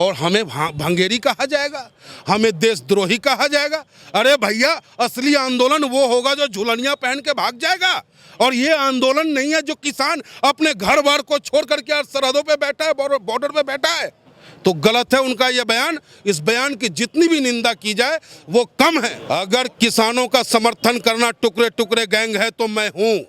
और हमें भंगेरी कहा जाएगा, हमें देशद्रोही कहा जाएगा। अरे भैया, असली आंदोलन वो होगा जो झुलनियां पहन के भाग जाएगा। और ये आंदोलन नहीं है जो किसान अपने घर बार को छोड़ करके आज सरहदों पे बैठा है, बॉर्डर पे बैठा है। तो गलत है उनका ये बयान। इस बयान की जितनी भी निंदा की जाए वो कम है। अगर किसानों का समर्थन करना टुकड़े टुकड़े गैंग है तो मैं हूं।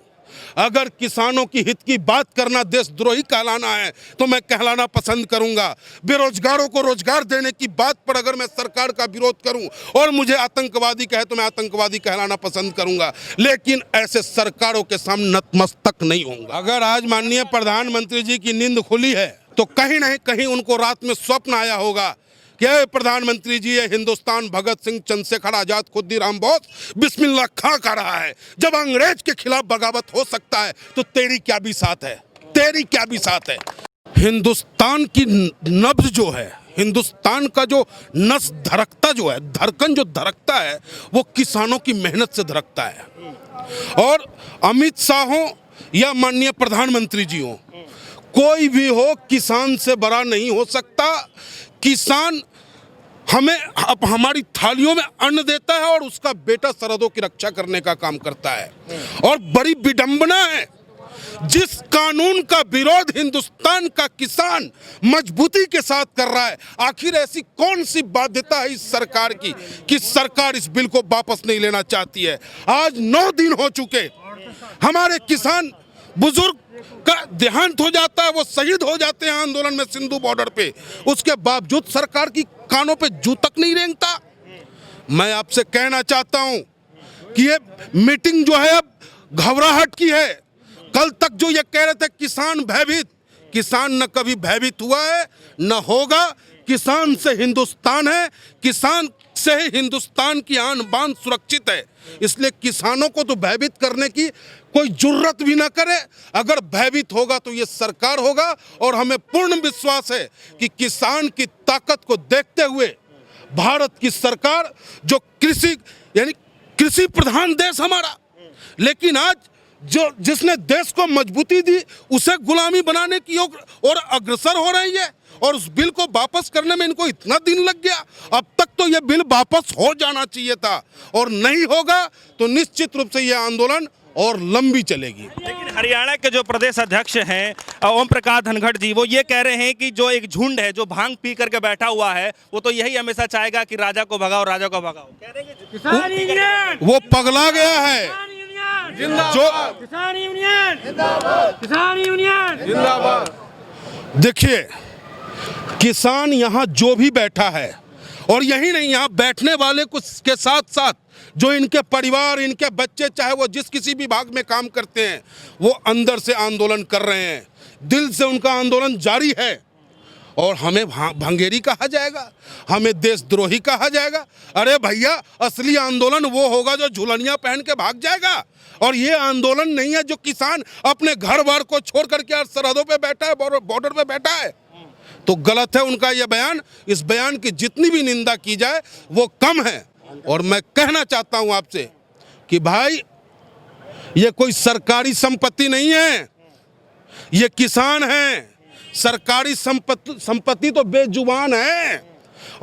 अगर किसानों की हित की बात करना देशद्रोही कहलाना है तो मैं कहलाना पसंद करूंगा। बेरोजगारों को रोजगार देने की बात पर अगर मैं सरकार का विरोध करूं और मुझे आतंकवादी कहे तो मैं आतंकवादी कहलाना पसंद करूंगा, लेकिन ऐसे सरकारों के सामने नतमस्तक नहीं होऊंगा। अगर आज माननीय प्रधानमंत्री जी की नींद खुली है तो कहीं नहीं कहीं उनको रात में स्वप्न आया होगा कि प्रधानमंत्री जी, ये हिंदुस्तान भगत सिंह, चंद्रशेखर आजाद, खुद्दीराम बोस बिस्मिल्लाह खां का रहा है। जब अंग्रेज के खिलाफ बगावत हो सकता है तो तेरी क्या भी साथ है, तेरी क्या भी साथ है। हिंदुस्तान की नब्ज जो है, हिंदुस्तान का जो नस धड़कता जो है, धड़कन जो धड़कता है, वो किसानों की मेहनत से धड़कता है। और अमित शाह हो या माननीय प्रधानमंत्री जी हो, कोई भी हो, किसान से बड़ा नहीं हो सकता। किसान हमें हमारी थालियों में अन्न देता है और उसका बेटा सरहदों की रक्षा करने का काम करता है। और बड़ी विडंबना है, जिस कानून का विरोध हिंदुस्तान का किसान मजबूती के साथ कर रहा है, आखिर ऐसी कौन सी बाध्यता है इस सरकार की कि सरकार इस बिल को वापस नहीं लेना चाहती है। आज 9 दिन हो चुके, हमारे किसान बुजुर्ग का देहांत हो जाता है, वो शहीद हो जाते हैं आंदोलन में सिंधु बॉर्डर पे, उसके बावजूद सरकार की कानों पे जू तक नहीं रेंगता। मैं आपसे कहना चाहता हूं कि ये मीटिंग जो है अब घबराहट की है। कल तक जो ये कह रहे थे किसान भयभीत, किसान न कभी भयभीत हुआ है न होगा। किसान से हिंदुस्तान है, किसान से ही हिंदुस्तान की आन बान सुरक्षित है। इसलिए किसानों को तो भयभीत करने की कोई जुर्रत भी ना करे। अगर भयभीत होगा तो ये सरकार होगा। और हमें पूर्ण विश्वास है कि किसान की ताकत को देखते हुए भारत की सरकार, जो कृषि यानी कृषि प्रधान देश हमारा, लेकिन आज जो जिसने देश को मजबूती दी उसे गुलामी बनाने की ओर अग्रसर हो रही है। और उस बिल को वापस करने में इनको इतना दिन लग गया। अब तक तो यह बिल वापस हो जाना चाहिए था, और नहीं होगा तो निश्चित रूप से यह आंदोलन और लंबी चलेगी। लेकिन हरियाणा के जो प्रदेश अध्यक्ष हैं ओम प्रकाश धनखड़ जी, वो ये कह रहे हैं कि जो एक झुंड है जो भांग पी करके बैठा हुआ है, वो तो यही हमेशा चाहेगा कि राजा को भगाओ, राजा को भगाओ। कह रहे हैं वो पगला गया है। जो किसान यूनियन जिंदाबाद, किसान यूनियन जिंदाबाद। देखिए, किसान यहाँ जो भी बैठा है, और यही नहीं, यहाँ बैठने वाले कुछ के साथ साथ जो इनके परिवार, इनके बच्चे, चाहे वो जिस किसी भी भाग में काम करते हैं, वो अंदर से आंदोलन कर रहे हैं, दिल से उनका आंदोलन जारी है। और हमें भंगेरी कहा जाएगा, हमें देशद्रोही कहा जाएगा। अरे भैया, असली आंदोलन वो होगा जो झुलनियां पहन के भाग जाएगा। और ये आंदोलन नहीं है जो किसान अपने घर बार को छोड़ करके आज सरहदों पे बैठा है, बॉर्डर पे बैठा है। तो गलत है उनका ये बयान। इस बयान की जितनी भी निंदा की जाए वो कम है। और मैं कहना चाहता हूं आपसे कि भाई, ये कोई सरकारी संपत्ति नहीं है, ये किसान हैं। सरकारी संपत्ति तो बेजुबान है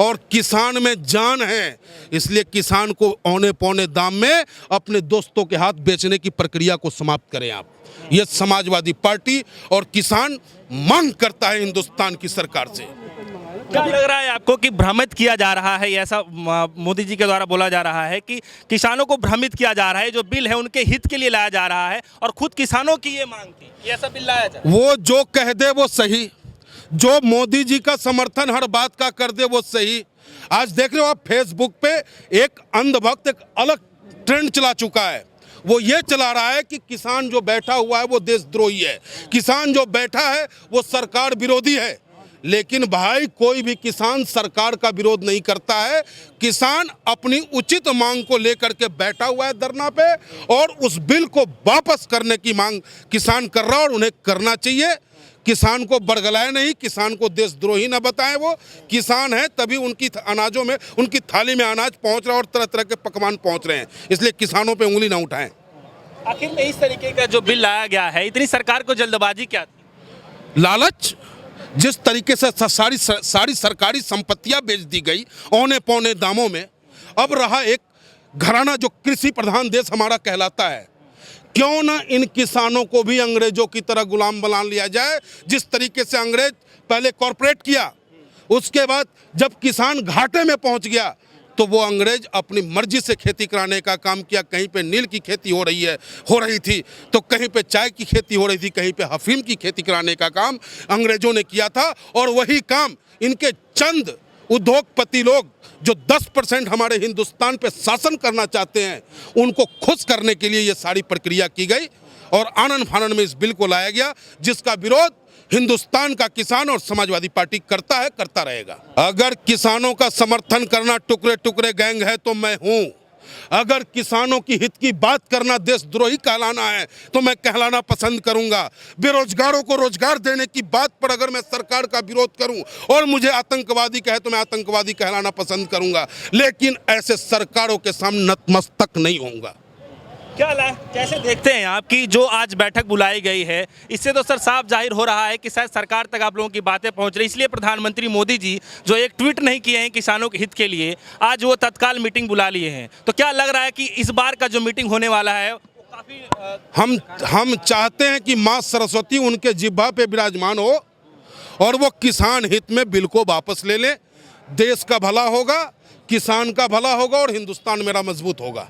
और किसान में जान है। इसलिए किसान को औने पौने दाम में अपने दोस्तों के हाथ बेचने की प्रक्रिया को समाप्त करें आप। ये समाजवादी पार्टी और किसान मांग करता है हिंदुस्तान की सरकार से। क्या लग रहा है आपको कि भ्रमित किया जा रहा है, ऐसा मोदी जी के द्वारा बोला जा रहा है कि किसानों को भ्रमित किया जा रहा है, जो बिल है उनके हित के लिए लाया जा रहा है और खुद किसानों की ये मांग थी, ये ऐसा बिल लाया जाए? वो जो कह दे वो सही, जो मोदी जी का समर्थन हर बात का कर दे वो सही। आज देख रहे हो आप, फेसबुक पे एक अंधभक्त एक अलग ट्रेंड चला चुका है। वो ये चला रहा है कि किसान जो बैठा हुआ है वो देशद्रोही है, किसान जो बैठा है वो सरकार विरोधी है। लेकिन भाई, कोई भी किसान सरकार का विरोध नहीं करता है। किसान अपनी उचित मांग को लेकर के बैठा हुआ है धरना पे, और उस बिल को वापस करने की मांग किसान कर रहा है और उन्हें करना चाहिए। किसान को बरगलाए नहीं, किसान को देशद्रोही न बताएं। वो किसान है तभी उनकी अनाजों में, उनकी थाली में अनाज पहुंच रहा है और तरह तरह के पकवान पहुंच रहे हैं। इसलिए किसानों पे उंगली ना उठाएं। आखिर में इस तरीके का जो बिल लाया गया है, इतनी सरकार को जल्दबाजी क्या थी? लालच, जिस तरीके से सारी सरकारी संपत्तियां बेच दी गई औने पौने दामों में, अब रहा एक घराना जो कृषि प्रधान देश हमारा कहलाता है। क्यों ना इन किसानों को भी अंग्रेजों की तरह गुलाम बना लिया जाए। जिस तरीके से अंग्रेज पहले कॉरपोरेट किया, उसके बाद जब किसान घाटे में पहुंच गया तो वो अंग्रेज अपनी मर्जी से खेती कराने का काम किया। कहीं पे नील की खेती हो रही थी तो कहीं पे चाय की खेती हो रही थी, कहीं पे अफीम की खेती कराने का काम अंग्रेजों ने किया था। और वही काम इनके चंद उद्योगपति लोग जो 10% हमारे हिंदुस्तान पे शासन करना चाहते हैं, उनको खुश करने के लिए ये सारी प्रक्रिया की गई और आनन फानन में इस बिल को लाया गया, जिसका विरोध हिंदुस्तान का किसान और समाजवादी पार्टी करता है, करता रहेगा। अगर किसानों का समर्थन करना टुकड़े टुकड़े गैंग है तो मैं हूं। अगर किसानों की हित की बात करना देशद्रोही कहलाना है तो मैं कहलाना पसंद करूंगा। बेरोजगारों को रोजगार देने की बात पर अगर मैं सरकार का विरोध करूं और मुझे आतंकवादी कहे तो मैं आतंकवादी कहलाना पसंद करूंगा, लेकिन ऐसे सरकारों के सामने नतमस्तक नहीं होऊंगा। कैसे देखते हैं आप कि जो आज बैठक बुलाई गई है, इससे तो सर साफ जाहिर हो रहा है कि शायद सरकार तक आप लोगों की बातें पहुंच रही, इसलिए प्रधानमंत्री मोदी जी जो एक ट्वीट नहीं किए हैं किसानों के हित के लिए, आज वो तत्काल मीटिंग बुला लिए हैं। तो क्या लग रहा है कि इस बार का जो मीटिंग होने वाला है वो काफी हम चाहते हैं कि माँ सरस्वती उनके जिह्वा पे विराजमान हो और वो किसान हित में बिल को वापस ले लें। देश का भला होगा, किसान का भला होगा और हिंदुस्तान मेरा मजबूत होगा।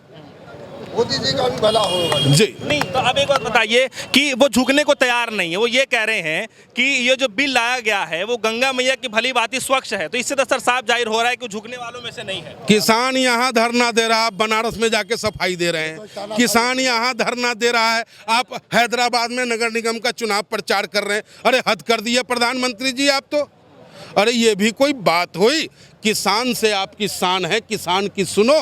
मोदी जी का भी भला होगा जी। नहीं तो अब एक बात बताइए कि वो झुकने को तैयार नहीं है। वो ये कह रहे हैं कि ये जो बिल लाया गया है वो गंगा मैया की भली भांति स्वच्छ है, तो इससे तो सर साफ जाहिर हो रहा है कि वो झुकने वालों में से नहीं है। किसान यहाँ धरना दे रहा है, आप बनारस में जाके सफाई दे रहे हैं। किसान यहाँ धरना दे रहा है, आप हैदराबाद में नगर निगम का चुनाव प्रचार कर रहे हैं। अरे हद कर दिए प्रधानमंत्री जी आप तो। अरे ये भी कोई बात हुई? किसान से आपकी शान है, किसान की सुनो।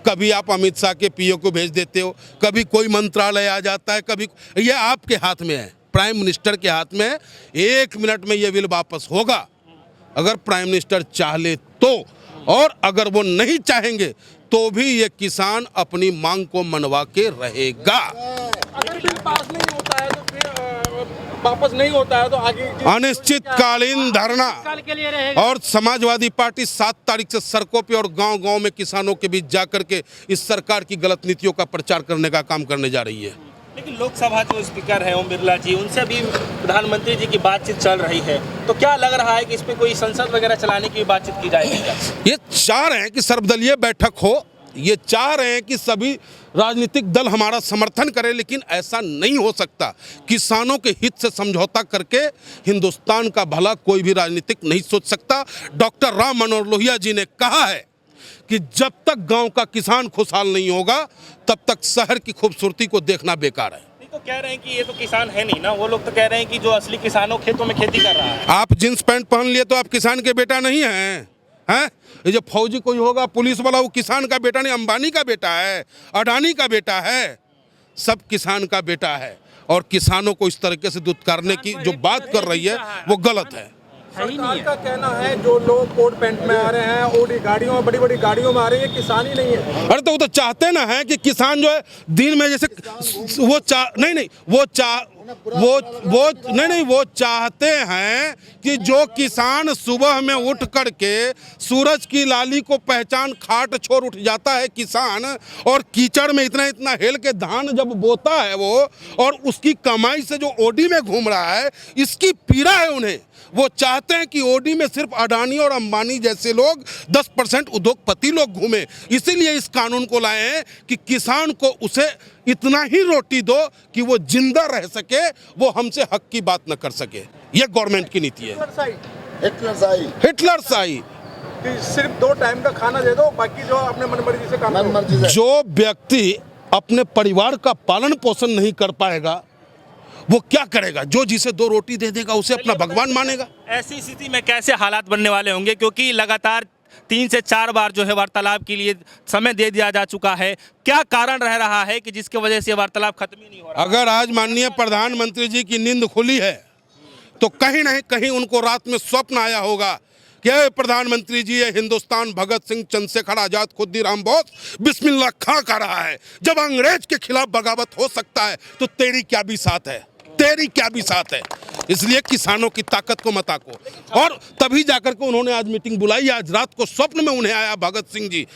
कभी आप अमित शाह के पीओ को भेज देते हो, कभी कोई मंत्रालय आ जाता है, कभी ये आपके हाथ में है, प्राइम मिनिस्टर के हाथ में है। 1 मिनट में ये बिल वापस होगा अगर प्राइम मिनिस्टर चाह ले तो, और अगर वो नहीं चाहेंगे तो भी ये किसान अपनी मांग को मनवा के रहेगा। अगर बिल पास नहीं होता है तो फिर वापस नहीं होता है तो आगे अनिश्चितकालीन धरना। के लिए रहेगा। और समाजवादी पार्टी 7 तारीख से सड़कों पे और गांव-गांव में किसानों के बीच जाकर के इस सरकार की गलत नीतियों का प्रचार करने का काम करने जा रही है। लेकिन लोकसभा जो स्पीकर है ओम बिरला जी, उनसे भी प्रधानमंत्री जी की बातचीत चल रही है, तो क्या लग रहा है कि इस पे कोई संसद वगैरह चलाने की बातचीत की जाएगी क्या? ये चाह रहे हैं कि सर्वदलीय बैठक हो, ये चाह रहे हैं कि सभी राजनीतिक दल हमारा समर्थन करें, लेकिन ऐसा नहीं हो सकता। किसानों के हित से समझौता करके हिंदुस्तान का भला कोई भी राजनीतिक नहीं सोच सकता। डॉक्टर राम मनोहर लोहिया जी ने कहा है कि जब तक गांव का किसान खुशहाल नहीं होगा तब तक शहर की खूबसूरती को देखना बेकार है। नहीं तो कह रहे हैं कि ये तो किसान है नहीं ना, वो लोग तो कह रहे हैं कि जो असली किसानों खेतों में खेती कर रहा है। आप जींस पैंट पहन लिए तो आप किसान के बेटा नहीं हैं, हैं? ये जो फौजी कोई होगा, पुलिस वाला, वो किसान का बेटा नहीं, अंबानी का बेटा है, अडानी का बेटा है, सब किसान का बेटा है। और किसानों को इस तरीके से दुत्कारने की जो बात कर रही है वो गलत है। सरकार का कहना है जो लोग कोट पैंट में आ रहे हैं, ओडी गाड़ियों में, बड़ी बड़ी गाड़ियों में आ रहे हैं, ये किसान ही नहीं है। अरे तो वो तो चाहते ना है कि किसान जो है दिन में जैसे वो वो चाहते हैं कि जो किसान सुबह में उठ करके सूरज की लाली को पहचान खाट छोड़ उठ जाता है किसान, और कीचड़ में इतना इतना हेल के धान जब बोता है वो, और उसकी कमाई से जो ओडी में घूम रहा है, इसकी पीड़ा है उन्हें। वो चाहते हैं कि ओडी में सिर्फ अडानी और अंबानी जैसे लोग, 10% उद्योगपति लोग घूमें। इसीलिए इस कानून को लाए हैं कि किसान को उसे इतना ही रोटी दो कि वो जिंदा रह सके, वो हमसे हक की बात न कर सके। ये गवर्नमेंट की नीति है, हिटलर शाही। कि सिर्फ 2 टाइम का खाना दे दो, बाकी जो अपने मनमर्जी से काम करो। जो व्यक्ति अपने परिवार का पालन पोषण नहीं कर पाएगा वो क्या करेगा? जो जिसे 2 रोटी दे देगा उसे अपना भगवान मानेगा। ऐसी स्थिति में कैसे हालात बनने वाले होंगे, क्योंकि लगातार 3 से 4 बार जो है वार्तालाप के लिए समय दे दिया जा चुका है। क्या कारण रह रहा है कि जिसकी वजह से वार्तालाप खत्म ही नहीं हो रहा? अगर आज माननीय प्रधानमंत्री जी की नींद खुली है तो कहीं न कहीं उनको रात में स्वप्न आया होगा कि प्रधानमंत्री जी, ये हिंदुस्तान भगत सिंह, चंद्रशेखर आजाद, खुद्दीराम बोस बिस्मिल्लाह खां का रहा है। जब अंग्रेज के खिलाफ बगावत हो सकता है तो तेरी क्या भी साथ है। तेरी क्या बिसात है। इसलिए किसानों की ताकत को मत आको। और तभी जाकर के उन्होंने आज मीटिंग बुलाई। आज रात को स्वप्न में उन्हें आया भगत सिंह जी,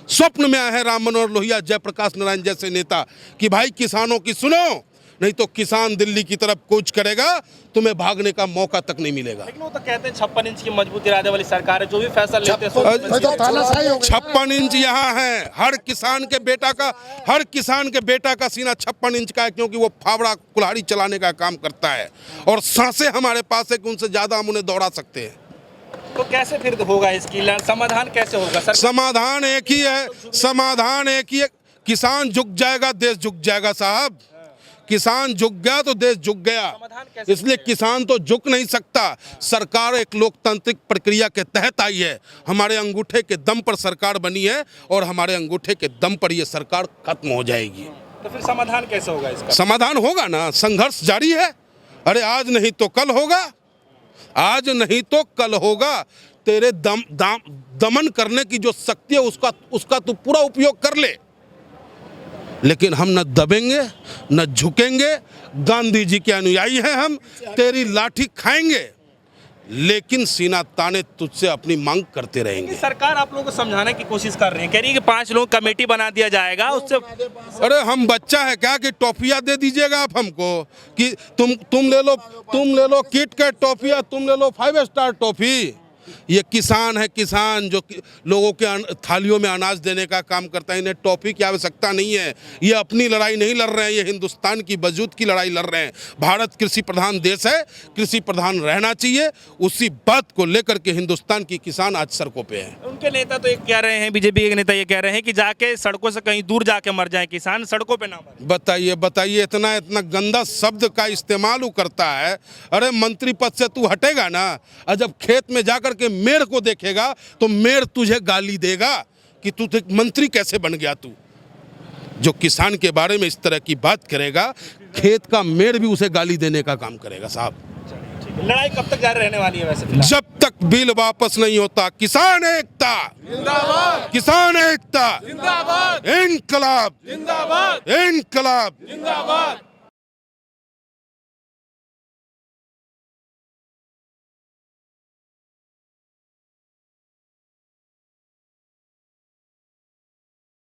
स्वप्न में आया है राम मनोहर लोहिया, जयप्रकाश नारायण जैसे नेता कि भाई किसानों की सुनो, नहीं तो किसान दिल्ली की तरफ कूच करेगा, तुम्हें भागने का मौका तक नहीं मिलेगा। लेकिन वो तो कहते हैं 56 इंच की मजबूत इरादे वाली सरकार है, जो भी फैसला लेते हैं 56 इंच यहाँ है। हर किसान के बेटा का सीना 56 इंच का है, क्योंकि वो फावड़ा कुल्हाड़ी चलाने का काम करता है और सांसें हमारे पास है कि उनसे ज्यादा हम उन्हें दौड़ा सकते हैं। तो कैसे फिर होगा इसकी समाधान कैसे होगा सर? समाधान एक ही है। किसान झुक जाएगा, देश झुक जाएगा साहब। किसान झुक गया तो देश झुक गया। इसलिए किसान तो झुक नहीं सकता। सरकार एक लोकतांत्रिक प्रक्रिया के तहत आई है। हमारे अंगूठे के दम पर सरकार बनी है और हमारे अंगूठे के दम पर ये सरकार खत्म हो जाएगी। तो फिर समाधान कैसे होगा इसका? समाधान होगा ना, संघर्ष जारी है। अरे आज नहीं तो कल होगा, आज नहीं तो कल होगा। तेरे दमन करने की जो शक्ति है उसका तू पूरा उपयोग कर ले, लेकिन हम न दबेंगे न झुकेंगे। गांधी जी के अनुयायी हैं हम। तेरी लाठी खाएंगे लेकिन सीना ताने तुझसे अपनी मांग करते रहेंगे। सरकार आप लोगों को समझाने की कोशिश कर रही है, कह रही है कि 5 लोग कमेटी बना दिया जाएगा उससे। अरे हम बच्चा है क्या कि टॉफियां दे दीजिएगा आप हमको कि तुम ले लो किट कैट टॉफियां, तुम ले लो 5 स्टार टॉफी। ये किसान है, किसान जो लोगों के थालियों में अनाज देने का काम करता है। इन्हें टॉफी की आवश्यकता नहीं है। ये अपनी लड़ाई नहीं लड़ रहे हैं, ये हिंदुस्तान की वजूद की लड़ाई लड़ रहे हैं। भारत कृषि प्रधान देश है, कृषि प्रधान रहना चाहिए। उसी बात को लेकर के हिंदुस्तान की किसान आज सड़कों पे है। उनके नेता तो एक कह रहे हैं, बीजेपी के नेता ये कह रहे हैं कि जाके सड़कों से कहीं दूर जाके मर जाए किसान, सड़कों पे ना मरे। बताइए इतना गंदा शब्द का इस्तेमाल वो करता है। अरे मंत्री पद से तू हटेगा ना, और जब खेत में जाकर के मेड़ को देखेगा तो मेड़ तुझे गाली देगा कि तू मंत्री कैसे बन गया। तू जो किसान के बारे में इस तरह की बात करेगा, खेत का मेड़ भी उसे गाली देने का काम करेगा साहब। लड़ाई कब तक जारी रहने वाली है वैसे? जब तक बिल वापस नहीं होता। किसान एकता जिंदाबाद, किसान एकता जिंदाबाद, इंकलाब जिंदाबाद, इंकलाब जिंदाबाद।